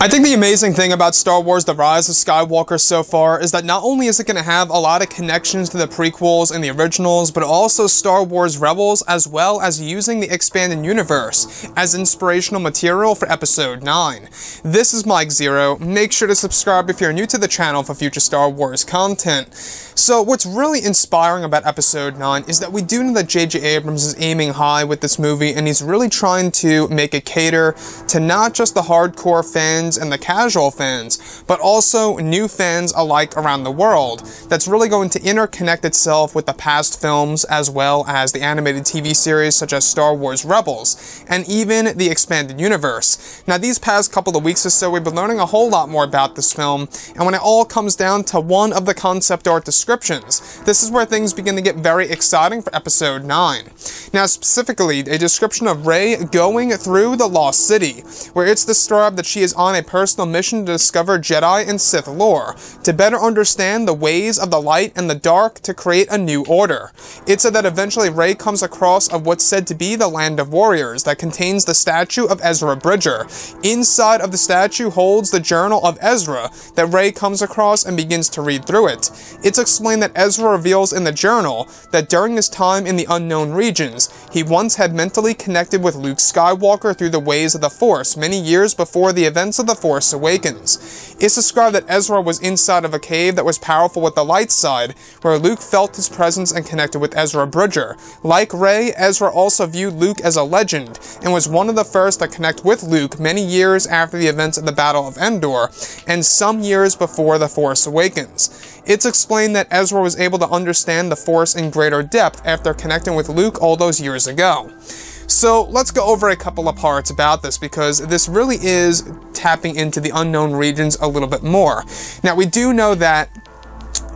I think the amazing thing about Star Wars The Rise of Skywalker so far is that not only is it going to have a lot of connections to the prequels and the originals, but also Star Wars Rebels, as well as using the expanded universe as inspirational material for Episode 9. This is Mike Zero. Make sure to subscribe if you're new to the channel for future Star Wars content. So what's really inspiring about Episode 9 is that we do know that J.J. Abrams is aiming high with this movie, and he's really trying to make it cater to not just the hardcore fans and the casual fans, but also new fans alike around the world. That's really going to interconnect itself with the past films, as well as the animated TV series such as Star Wars Rebels, and even the expanded universe. Now, these past couple of weeks or so, we've been learning a whole lot more about this film, and when it all comes down to one of the concept art descriptions, this is where things begin to get very exciting for Episode 9. Now, specifically, a description of Rey going through the Lost City, where it's described that she is on a personal mission to discover Jedi and Sith lore, to better understand the ways of the light and the dark to create a new order. It said that eventually Rey comes across of what's said to be the Land of Warriors that contains the statue of Ezra Bridger. Inside of the statue holds the Journal of Ezra that Rey comes across and begins to read through it. It's explained that Ezra reveals in the journal that during his time in the unknown regions, he once had mentally connected with Luke Skywalker through the ways of the Force many years before the events of The Force Awakens. It's described that Ezra was inside of a cave that was powerful with the light side, where Luke felt his presence and connected with Ezra Bridger. Like Rey, Ezra also viewed Luke as a legend, and was one of the first to connect with Luke many years after the events of the Battle of Endor, and some years before The Force Awakens. It's explained that Ezra was able to understand the Force in greater depth after connecting with Luke all those years ago. So let's go over a couple of parts about this, because this really is tapping into the unknown regions a little bit more. Now, we do know that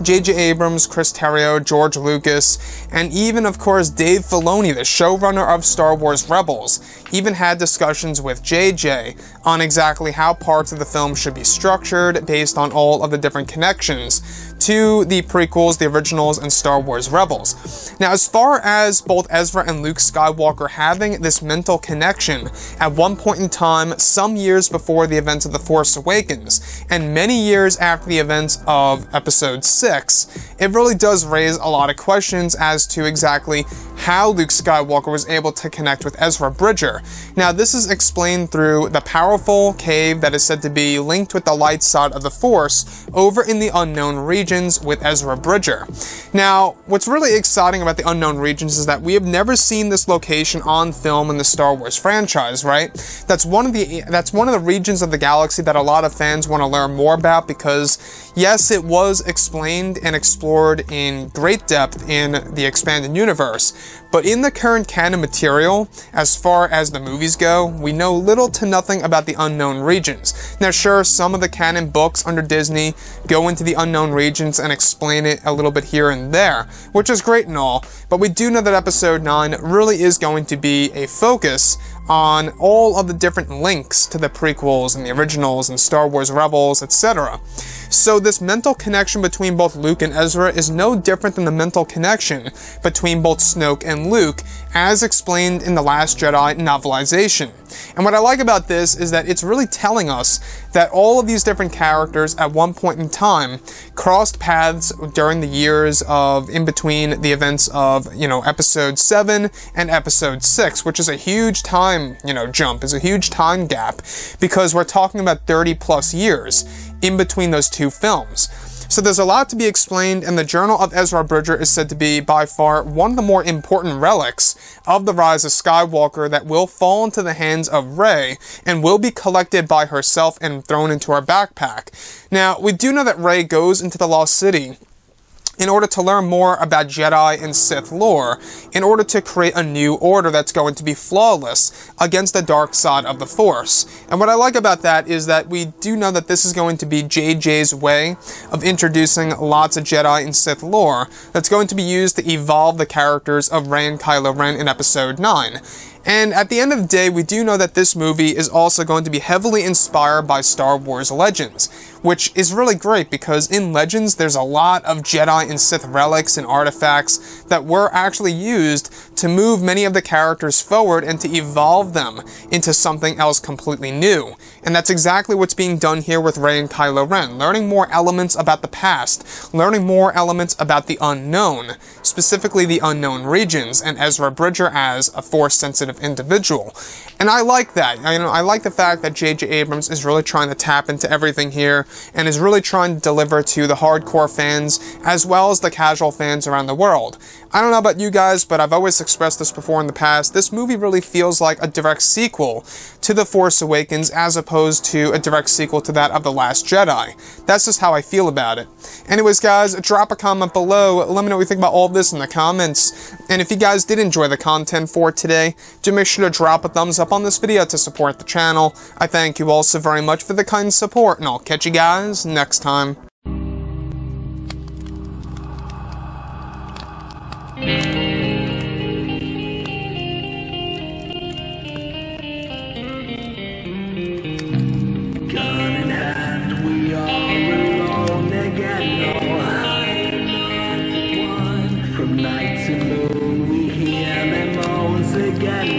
J.J. Abrams, Chris Terrio, George Lucas, and even, of course, Dave Filoni, the showrunner of Star Wars Rebels, even had discussions with J.J. on exactly how parts of the film should be structured based on all of the different connections to the prequels, the originals, and Star Wars Rebels. Now, as far as both Ezra and Luke Skywalker having this mental connection at one point in time, some years before the events of The Force Awakens, and many years after the events of Episode 6, it really does raise a lot of questions as to exactly how Luke Skywalker was able to connect with Ezra Bridger. Now, this is explained through the powerful cave that is said to be linked with the light side of the Force over in the unknown regions with Ezra Bridger. Now, what's really exciting about the unknown regions is that we have never seen this location on film in the Star Wars franchise, right? That's one of the regions of the galaxy that a lot of fans want to learn more about, because yes, it was explained and explored in great depth in the expanded universe, but in the current canon material, as far as the movies go, we know little to nothing about the unknown regions. Now, sure, some of the canon books under Disney go into the unknown regions and explain it a little bit here and there, which is great and all, but we do know that Episode 9 really is going to be a focus on all of the different links to the prequels and the originals and Star Wars Rebels, etc. So this mental connection between both Luke and Ezra is no different than the mental connection between both Snoke and Luke, as explained in The Last Jedi novelization. And what I like about this is that it's really telling us that all of these different characters at one point in time crossed paths during the years of in between the events of, Episode 7 and Episode 6, which is a huge time, jump, is a huge time gap, because we're talking about 30 plus years in between those two films. So there's a lot to be explained, and the Journal of Ezra Bridger is said to be by far one of the more important relics of The Rise of Skywalker that will fall into the hands of Rey and will be collected by herself and thrown into her backpack. Now, we do know that Rey goes into the Lost City in order to learn more about Jedi and Sith lore, in order to create a new order that's going to be flawless against the dark side of the Force. And what I like about that is that we do know that this is going to be JJ's way of introducing lots of Jedi and Sith lore that's going to be used to evolve the characters of Rey and Kylo Ren in Episode 9. And at the end of the day, we do know that this movie is also going to be heavily inspired by Star Wars Legends, which is really great because in Legends, there's a lot of Jedi and Sith relics and artifacts that were actually used to move many of the characters forward and to evolve them into something else completely new. And that's exactly what's being done here with Rey and Kylo Ren, learning more elements about the past, learning more elements about the unknown, specifically the unknown regions, and Ezra Bridger as a Force-sensitive individual. And I like that. I like the fact that J.J. Abrams is really trying to tap into everything here, and is really trying to deliver to the hardcore fans, as well as the casual fans around the world. I don't know about you guys, but I've always expressed this before in the past, this movie really feels like a direct sequel to The Force Awakens, as opposed to a direct sequel to that of The Last Jedi. That's just how I feel about it. Anyways guys, drop a comment below, let me know what you think about all of this in the comments, and if you guys did enjoy the content for today, do make sure to drop a thumbs up on this video to support the channel. I thank you all so very much for the kind support, and I'll catch you guys next time. From night to moon, we hear them moans again.